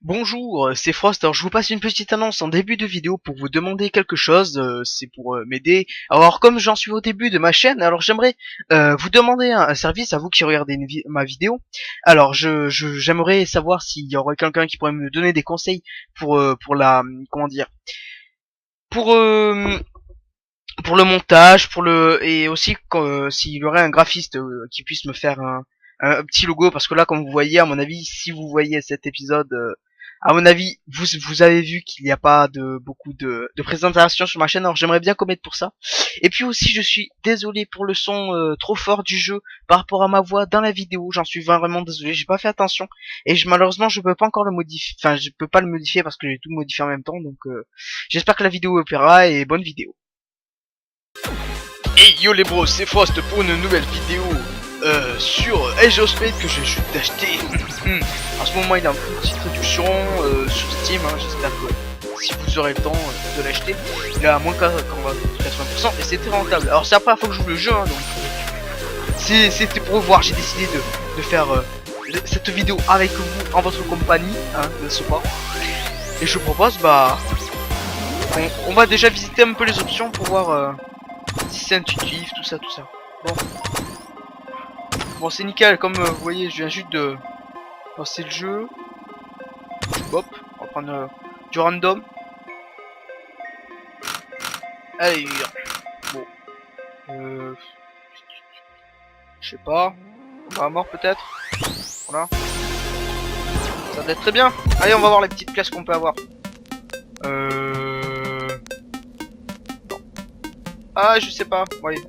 Bonjour, c'est Frost. Alors je vous passe une petite annonce en début de vidéo pour vous demander quelque chose. C'est pour m'aider. Alors comme j'en suis au début de ma chaîne, alors j'aimerais vous demander un service à vous qui regardez ma vidéo. Alors j'aimerais savoir s'il y aurait quelqu'un qui pourrait me donner des conseils pour la comment dire pour euh, pour le montage, et aussi s'il y aurait un graphiste qui puisse me faire un petit logo, parce que là, comme vous voyez, à mon avis, si vous voyez cet épisode, à mon avis, vous avez vu qu'il n'y a pas de beaucoup de présentations sur ma chaîne. Alors j'aimerais bien commettre pour ça. Et puis aussi, je suis désolé pour le son trop fort du jeu par rapport à ma voix dans la vidéo. J'en suis vraiment désolé, j'ai pas fait attention et malheureusement je peux pas encore le modifier. Enfin, je peux pas le modifier parce que j'ai tout modifié en même temps. Donc j'espère que la vidéo vous plaira et bonne vidéo. Hey yo les bros, c'est Frost pour une nouvelle vidéo sur Age of Spades que je suis d'acheter. En ce moment il est en petite réduction sur Steam, hein. J'espère que si vous aurez le temps de l'acheter, il est à moins 80% et c'est très rentable. Alors c'est la première fois que je joue le jeu, hein, donc c'était pour voir, j'ai décidé de faire cette vidéo avec vous en votre compagnie, hein, n'est-ce pas. Et je propose on va déjà visiter un peu les options pour voir si c'est intuitif, tout ça. Bon, c'est nickel, comme vous voyez, je viens juste de lancer le jeu. Hop, on va prendre du random. Allez, bon, je sais pas, on va à mort peut-être. Voilà, ça doit être très bien. Allez, on va voir les petites pièces qu'on peut avoir. Non. Ah, je sais pas. Bon, allez,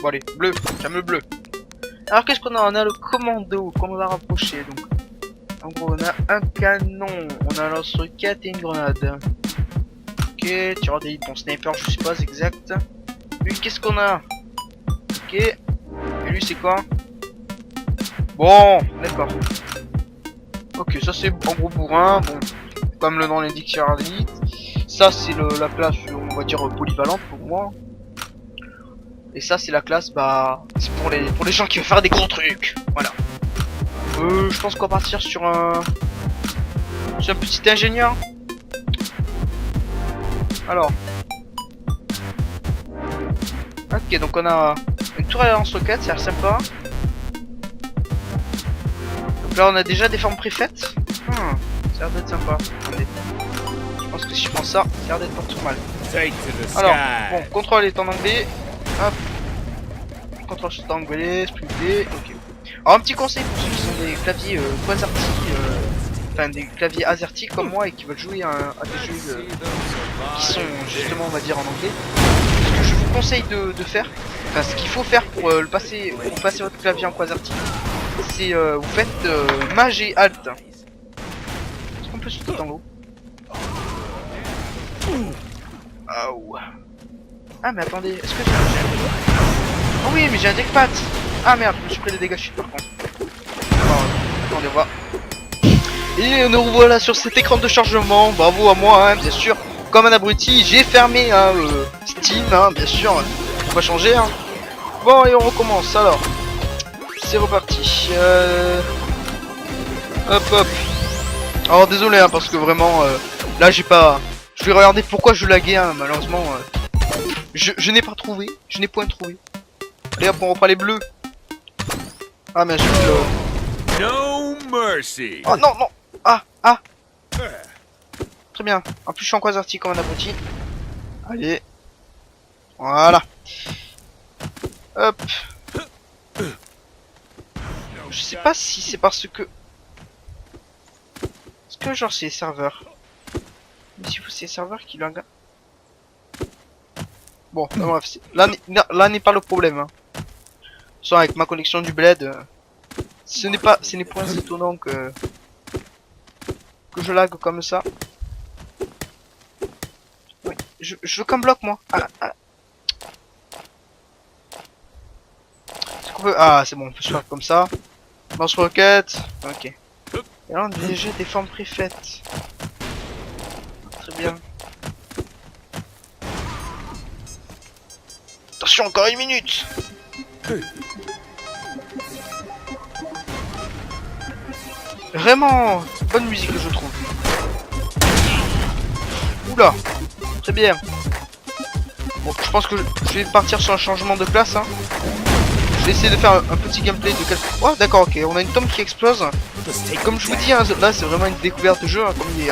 bon, allez, bleu, j'aime le bleu. Alors qu'est-ce qu'on a? On a le commando qu'on va rapprocher. Donc en gros on a un canon, on a un lance-roquette et une grenade. Ok, tireur d'élite, bon sniper je sais pas exact. Lui qu'est-ce qu'on a? Ok, et lui c'est quoi? Bon, d'accord. Ok, ça c'est en gros bourrin, bon, comme le nom l'indique, tireur d'élite. Ça c'est la classe on va dire polyvalente pour moi. Et ça c'est la classe c'est pour les gens qui veulent faire des gros trucs. Voilà. Je pense qu'on va partir sur un petit ingénieur. Alors. Ok, donc on a une tour à lance-roquette, ça a l'air sympa. Donc là on a déjà des formes préfaites. Ça a l'air d'être sympa. Attendez. Je pense que si je prends ça, ça a l'air d'être pas trop mal. Alors, bon, contrôle est en anglais. Hop. Contrôle est en anglais, splitté. Ok. Alors un petit conseil pour ceux qui sont des claviers QWERTY, enfin des claviers AZERTY comme moi et qui veulent jouer à des jeux qui sont justement on va dire en anglais. Ce que je vous conseille de faire, enfin ce qu'il faut faire pour passer votre clavier en QWERTY, c'est vous faites Maj et Alt. Est-ce qu'on peut sauter dans l'eau? Oh. Ah mais attendez, est-ce que j'ai oh oui mais j'ai un deckpad. Ah merde, je me suis pris des dégâts chute par contre. Attendez voir. Et nous revoilà sur cet écran de chargement. Bravo à moi, hein, bien sûr. Comme un abruti, j'ai fermé Steam, hein, bien sûr. On va changer. Hein. Bon, et on recommence alors. C'est reparti. Hop. Alors désolé, hein, parce que vraiment, là j'ai pas. Je vais regarder pourquoi je laguais, hein, malheureusement. Je n'ai pas trouvé. Je n'ai point trouvé. Allez hop, on reprend les bleus. Ah mais je No mercy. oh non. Ah. Très bien. En plus je suis en QWERTY comme un abruti. Allez. Voilà. Hop. Je sais pas si c'est parce que... Est-ce que genre c'est les serveurs? Mais si vous c'est les serveurs qui l'ont... Bon, bref, là n'est pas le problème. Hein. Sans avec ma connexion du bled, ce n'est pas étonnant que je lag comme ça. Oui, je veux qu'un bloc moi. Est-ce qu'on peut... Ah c'est bon, on peut se faire comme ça. Lance-roquette. Ok. Et là on a déjà des formes préfaites. Très bien. Attention, encore une minute. Vraiment bonne musique je trouve. Oula, très bien. Bon, je pense que je vais partir sur un changement de place. Hein. Je vais essayer de faire un petit gameplay de quelques... Oh d'accord, ok, on a une tombe qui explose. Et comme je vous dis, hein, là c'est vraiment une découverte de jeu. Hein, comme il est...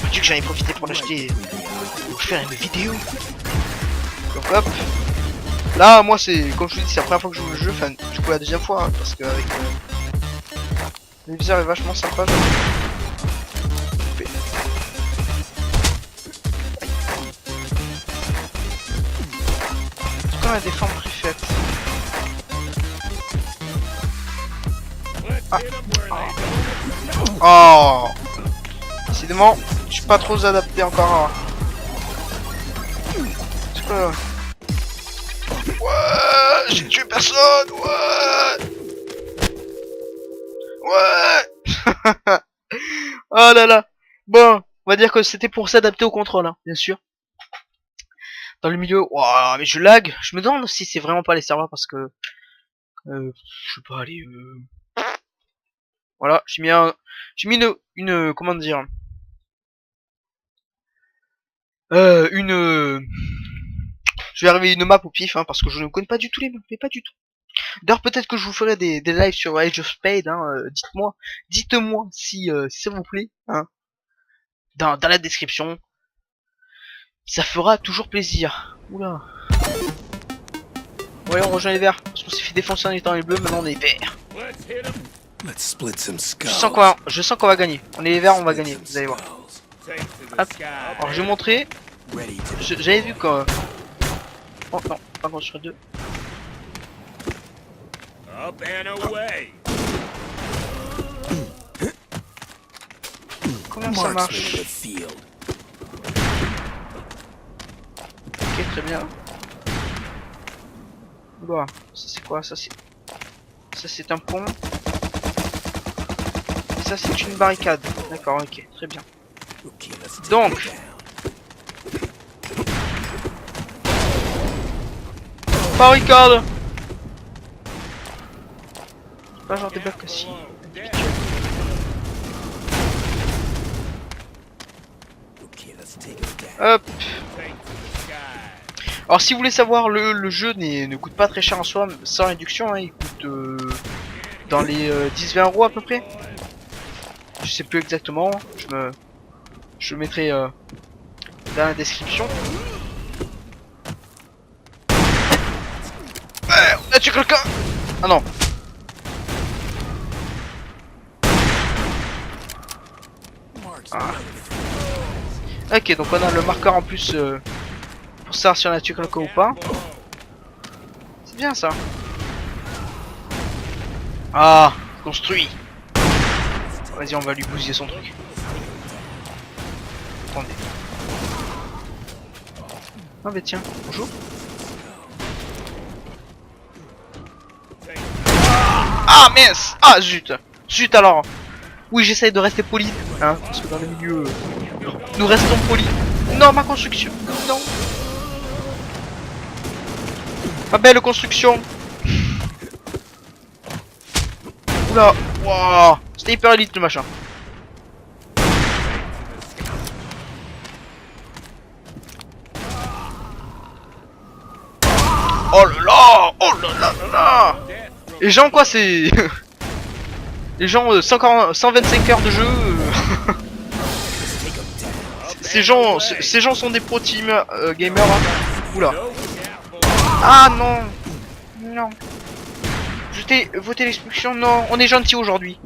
Je dis que j'en ai profité pour l'acheter, pour faire une vidéo. Donc hop. Là, moi c'est, comme je vous dis, c'est la première fois que je joue le jeu. Enfin, du coup la deuxième fois, hein, parce que avec... le viseur est vachement sympa. On a des formes préfaites. Ah. Oh. Décidément, je suis pas trop adapté encore. C'est quoi? Ouais, j'ai tué personne. Ouais. Ouais. Oh là là. Bon, on va dire que c'était pour s'adapter au contrôle, hein, bien sûr. Dans le milieu, wow, mais je lag. Je me demande si c'est vraiment pas les serveurs parce que, je sais pas, allez. Voilà, j'ai mis une, comment dire, je vais arriver une map au pif, hein, parce que je ne connais pas du tout les maps, mais pas du tout. D'ailleurs, peut-être que je vous ferai des lives sur Age of Spade, hein, dites-moi si, s'il vous plaît, hein, dans la description. Ça fera toujours plaisir. Oula. Ouais, on rejoint les verts, parce qu'on s'est fait défoncer en étant les bleus, maintenant on est verts. Je sens qu'on va gagner. On est les verts, on va gagner, vous allez voir. Hop. Alors je vais montrer. J'avais vu quand... Oh non, pas construire deux. Comment ça marche? Ok, très bien. Oula, ça c'est quoi? Ça c'est un pont. Et ça c'est une barricade. D'accord, ok, très bien. Donc... barricade. C'est pas genre des blocs aussi. Hop. Alors si vous voulez savoir, le jeu ne coûte pas très cher en soi, sans réduction, hein, il coûte dans les 10-20 € à peu près. Je sais plus exactement, je le mettrai dans la description. On a tué quelqu'un. Ah non. Ah. Ok, donc on a le marqueur en plus pour savoir si on a tué quelqu'un ou pas. C'est bien ça. Ah, construit. Vas-y, on va lui bousiller son truc. Attendez. Ah bah tiens, bonjour. Ah mince. Ah zut. Zut alors. Oui, j'essaye de rester poli, hein, parce que dans le milieu, nous restons polis. Non, ma construction. Non. Ma belle construction. Oula. Wow. C'était hyper élite le machin. Oh là là. Oh là là là là. Les gens quoi c'est... Les gens 125 heures de jeu. Ces gens sont des pro team gamers. Hein. Oula. Ah non. Non. Je t'ai voté l'expulsion. Non, on est gentil aujourd'hui.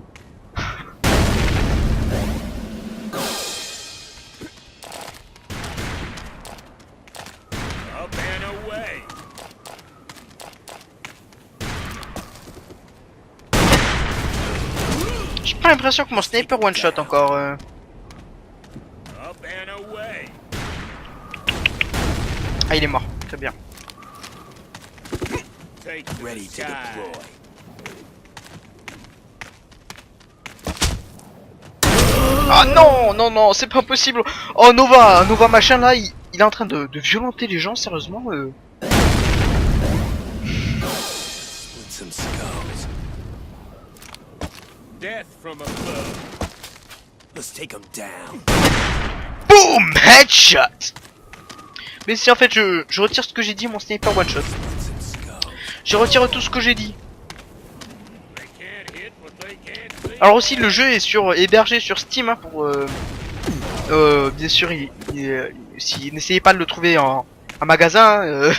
J'ai pas l'impression que mon sniper one shot encore. Ah, il est mort. Très bien. Ah non, non, non, c'est pas possible. Oh Nova machin là, il est en train de violenter les gens, sérieusement. Death Let's take him down. Boom! Headshot! Mais si en fait je retire ce que j'ai dit, mon sniper one shot. Je retire tout ce que j'ai dit. Alors aussi le jeu est hébergé sur Steam hein, pour bien sûr si n'essayez pas de le trouver en magasin,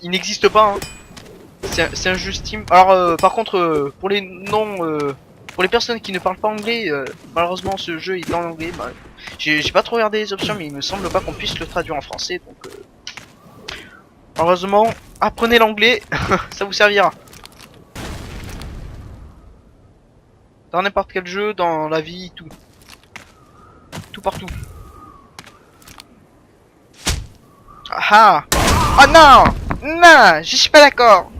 il n'existe pas. Hein. C'est un jeu Steam. Alors par contre pour les pour les personnes qui ne parlent pas anglais, malheureusement ce jeu est en anglais. Bah, j'ai pas trop regardé les options mais il me semble pas qu'on puisse le traduire en français donc malheureusement apprenez l'anglais, ça vous servira. Dans n'importe quel jeu, dans la vie, tout. Tout partout. Ah ah! Oh non! Non! Je suis pas d'accord!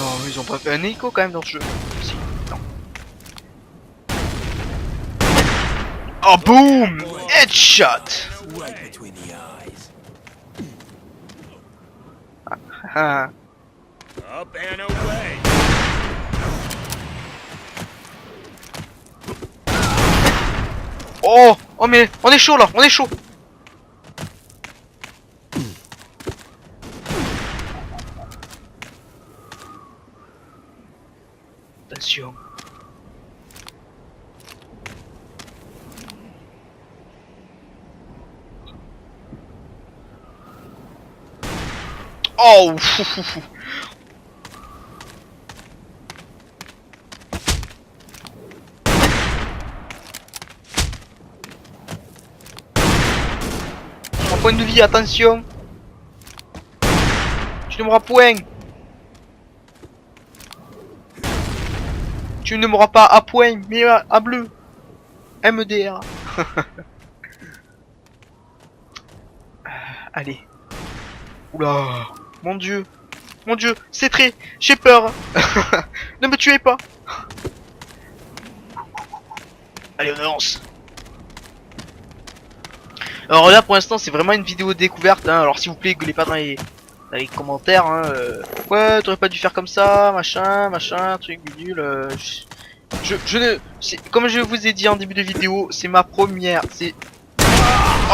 Non, ils ont pas fait un écho quand même dans ce jeu. Si, non. Oh boom! Headshot! Right between the eyes. Ah. Up and away. Oh! Oh mais on est chaud là, on est chaud! Attention. Oh! Fou, fou, fou. Un point de vie, attention! Tu ne m'auras point! Tu ne m'auras pas à point, mais à bleu! MDR! Allez! Oula! Mon dieu! Mon dieu! C'est très... J'ai peur! Ne me tuez pas! Allez, on avance! Alors là, pour l'instant, c'est vraiment une vidéo découverte, hein. Alors s'il vous plaît, gueulez pas dans les commentaires, hein. Ouais, t'aurais pas dû faire comme ça, machin, truc bidule. Je ne... Comme je vous ai dit en début de vidéo, c'est ma première...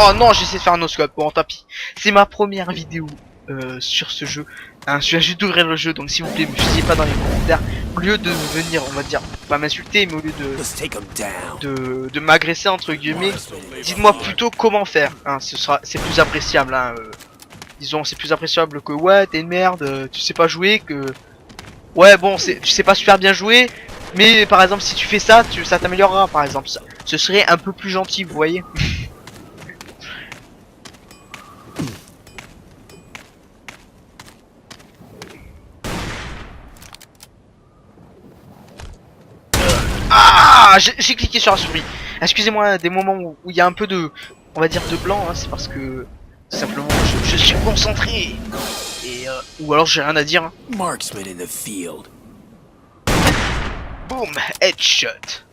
Oh non, j'essaie de faire un no-scope, bon tant pis. C'est ma première vidéo sur ce jeu. Hein, je viens juste d'ouvrir le jeu, donc s'il vous plaît, me fusillez pas dans les commentaires. Au lieu de venir, on va dire, pas m'insulter, mais au lieu de m'agresser entre guillemets, dites-moi plutôt comment faire. Hein, c'est plus appréciable. Hein, disons, c'est plus appréciable que ouais, t'es une merde, tu sais pas jouer, que ouais bon, tu sais pas super bien jouer, mais par exemple si tu fais ça, ça t'améliorera par exemple. Ce serait un peu plus gentil, vous voyez. Ah, j'ai cliqué sur la souris. Excusez-moi, des moments où il y a un peu de, on va dire de blanc, hein, c'est parce que tout simplement je suis concentré et ou alors j'ai rien à dire. Hein. Marksman in the field. Boom, headshot.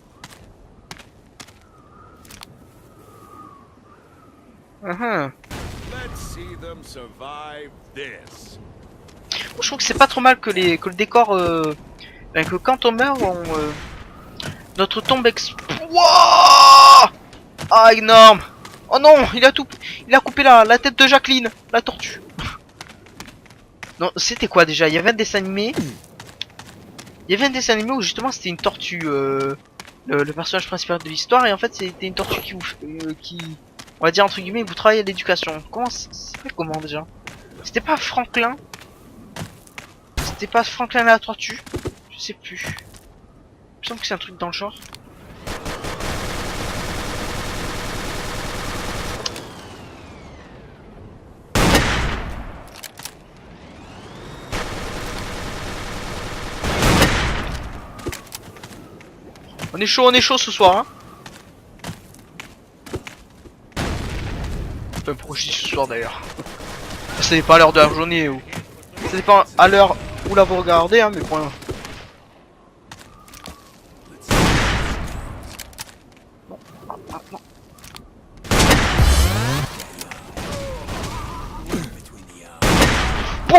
Let's see them survive this. Je trouve que c'est pas trop mal que le décor, que quand on meurt, notre tombe Wouah! Ah énorme! Oh non, il a coupé la tête de Jacqueline, la tortue. Non, c'était quoi déjà? Il y avait un dessin animé. Il y avait un dessin animé où justement c'était une tortue, le personnage principal de l'histoire, et en fait c'était une tortue qui, on va dire entre guillemets, vous travaillez à l'éducation. Comment comment déjà? C'était pas Franklin? C'était pas Franklin la tortue? Je sais plus. Il me semble que c'est un truc dans le genre. On est chaud ce soir, hein. Enfin, pourquoi je dis ce soir d'ailleurs? Ça n'est pas à l'heure de la journée ou... Ça dépend à l'heure où là vous regardez, hein, mais pour non, non.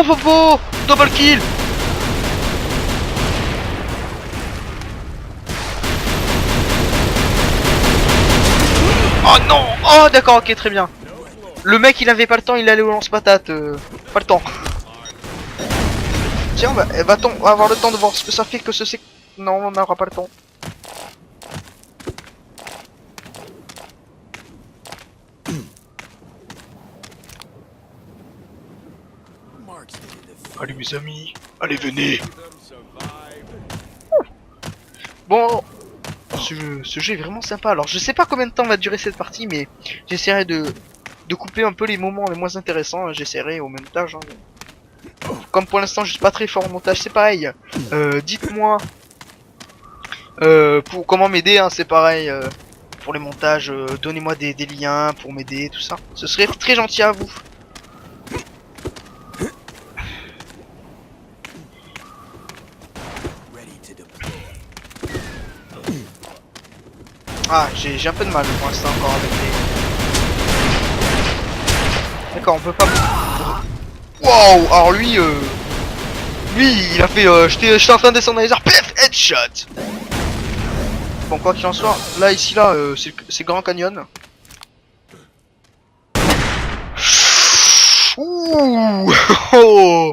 po, double kill. Oh non. Oh d'accord, ok, très bien. Le mec il avait pas le temps, il allait au lance-patate. Pas le temps. Tiens, va-t-on avoir le temps de voir ce que ça fait que ce c'est... Non, on n'aura pas le temps. Marksman in the field. Allez mes amis, allez venez. them survive. Bon, ce jeu est vraiment sympa. Alors je sais pas combien de temps va durer cette partie, mais j'essaierai de couper un peu les moments les moins intéressants. J'essaierai au montage. Hein. Comme pour l'instant je suis pas très fort en montage, c'est pareil. Dites-moi pour comment m'aider, hein, c'est pareil. Pour les montages, donnez-moi des liens pour m'aider, tout ça. Ce serait très gentil à vous. Ready to deploy. Ah, j'ai un peu de mal pour l'instant encore avec les... D'accord, on peut pas... Wow, alors lui, il a fait... J'étais en train de descendre dans les airs, pif, headshot. Bon, quoi qu'il en soit, là, ici, là, c'est Grand Canyon. Ouh. Oh.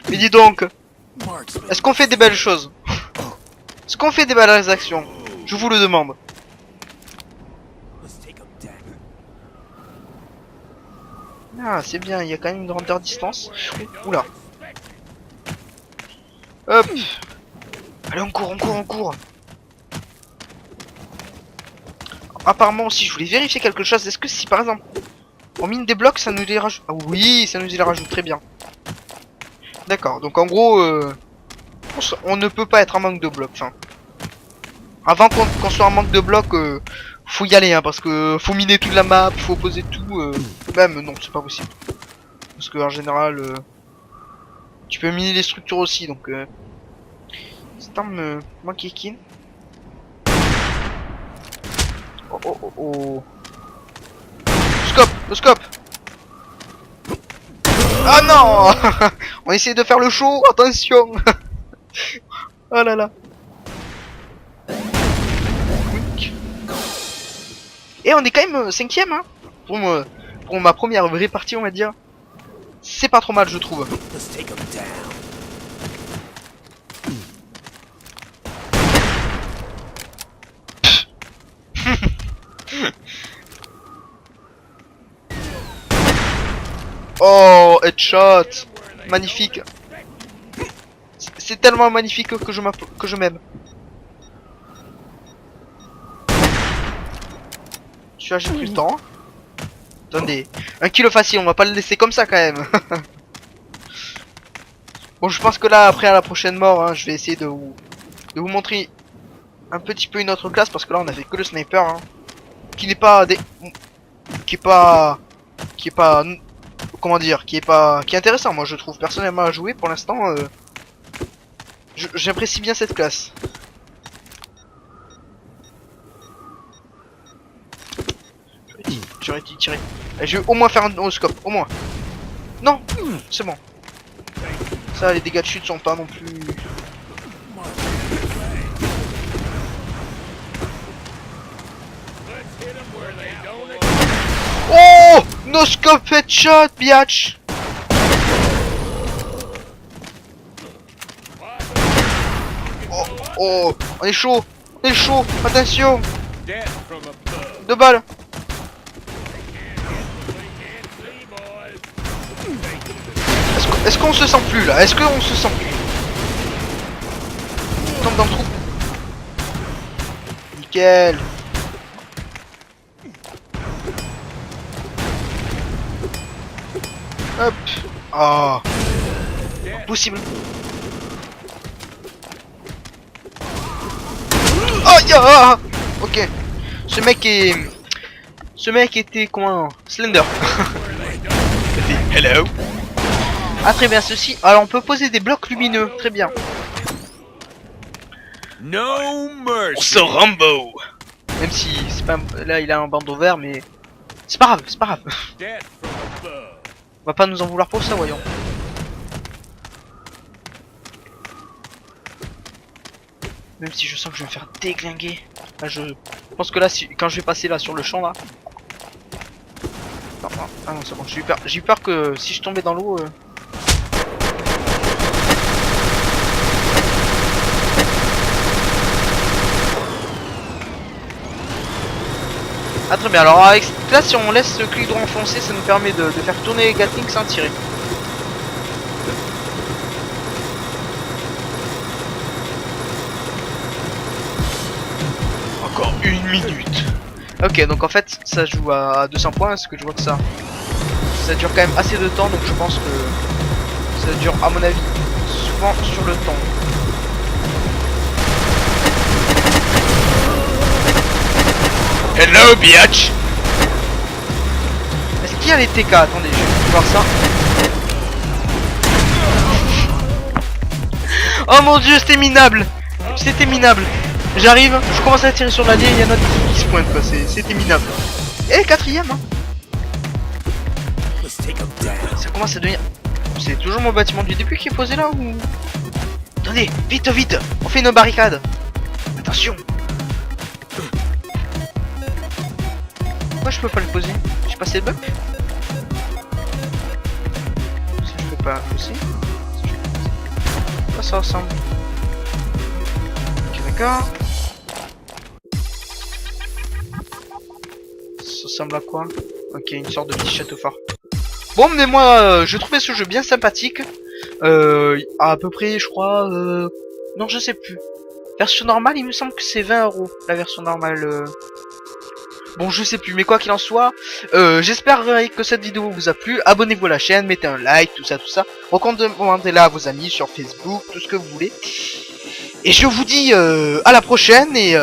Mais dis donc, Marksman. est-ce qu'on fait des belles choses? Est-ce qu'on fait des belles actions? Je vous le demande. Let's take him down. Ah, c'est bien, il y a quand même une grandeur distance. Oula. Hop. Allez, on court, on court, on court. Apparemment aussi, je voulais vérifier quelque chose. Est-ce que si par exemple on mine des blocs, ça nous les rajoute? Ah oui, ça nous les rajoute, très bien. D'accord, donc en gros, on ne peut pas être en manque de blocs. Enfin, avant qu'on soit en manque de blocs, faut y aller, hein, parce que faut miner toute la map, faut poser tout. Même non, c'est pas possible. Parce que en général, tu peux miner les structures aussi, donc. C'est un monkey kin. Oh oh oh oh. Scope, le scope. Ah non. On essaie de faire le show, attention. Oh là là. Et on est quand même 5ème, hein. Pour ma première vraie partie, on va dire. C'est pas trop mal, je trouve. Let's take him down. Oh, headshot. Magnifique. C'est tellement magnifique que je m'aime. Celui-là, j'ai pris le temps. Attendez. Un kill facile, on va pas le laisser comme ça quand même. Bon, je pense que là, après à la prochaine mort, hein, je vais essayer de vous montrer un petit peu une autre classe. Parce que là, on a fait que le sniper. Hein, qui n'est pas... Qui est pas... Comment dire, qui est intéressant, moi je trouve personnellement à jouer pour l'instant. J'apprécie bien cette classe. J'aurais dû tirer. Je vais au moins faire un no-scope, au moins. Non, c'est bon. Ça, les dégâts de chute sont pas non plus. Oh, no-scope headshot, biatch. Oh, oh, on est chaud, attention. Death from above. 2 balles. Est-ce qu'on se sent plus là? Est-ce qu'on se sent plus? Tombe dans le trou. Nickel. Hop. Ah. Possible. Oh ya. Ok. Ce mec était comment? Slender. Hello. Ah très bien, ceci. Alors on peut poser des blocs lumineux, très bien. No mercy. So Rambo. Même si c'est pas là il a un bandeau vert, mais c'est pas grave, c'est pas grave. Death from above. On va pas nous en vouloir pour ça, voyons. Même si je sens que je vais me faire déglinguer. Là, je pense que là, quand je vais passer là sur le champ là. Non, non, ah non, c'est bon, j'ai eu peur que si je tombais dans l'eau. Ah très bien, alors avec là si on laisse le clic droit enfoncé, ça nous permet de faire tourner les Gatling sans tirer. Encore 1 minute. Ok, donc en fait ça joue à 200 points, parce que je vois que ça dure quand même assez de temps, donc je pense que ça dure à mon avis souvent sur le temps. Hello bitch. Est-ce qu'il y a les TK? Attendez, je vais voir ça. Oh mon dieu, c'était minable. C'était minable. J'arrive, je commence à tirer sur l'allié, il y en a qui se pointent quoi, c'était minable. Et quatrième hein. Let's take 'em down. Ça commence à devenir... C'est toujours mon bâtiment du début qui est posé là ou... Attendez, vite, vite. On fait une barricade. Attention. Pourquoi je peux pas le poser? J'ai passé le bug? Ça je peux pas aussi. Quoi ça ressemble? Ok d'accord. Ça ressemble à quoi? Ok, une sorte de petit château fort. Bon mais moi je trouvais ce jeu bien sympathique. À peu près je crois... Non je sais plus. Version normale il me semble que c'est 20 € la version normale. Bon je sais plus mais quoi qu'il en soit, j'espère que cette vidéo vous a plu. Abonnez-vous à la chaîne, mettez un like, tout ça. Recommandez-la à vos amis sur Facebook, tout ce que vous voulez. Et je vous dis à la prochaine et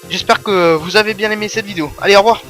j'espère que vous avez bien aimé cette vidéo. Allez au revoir.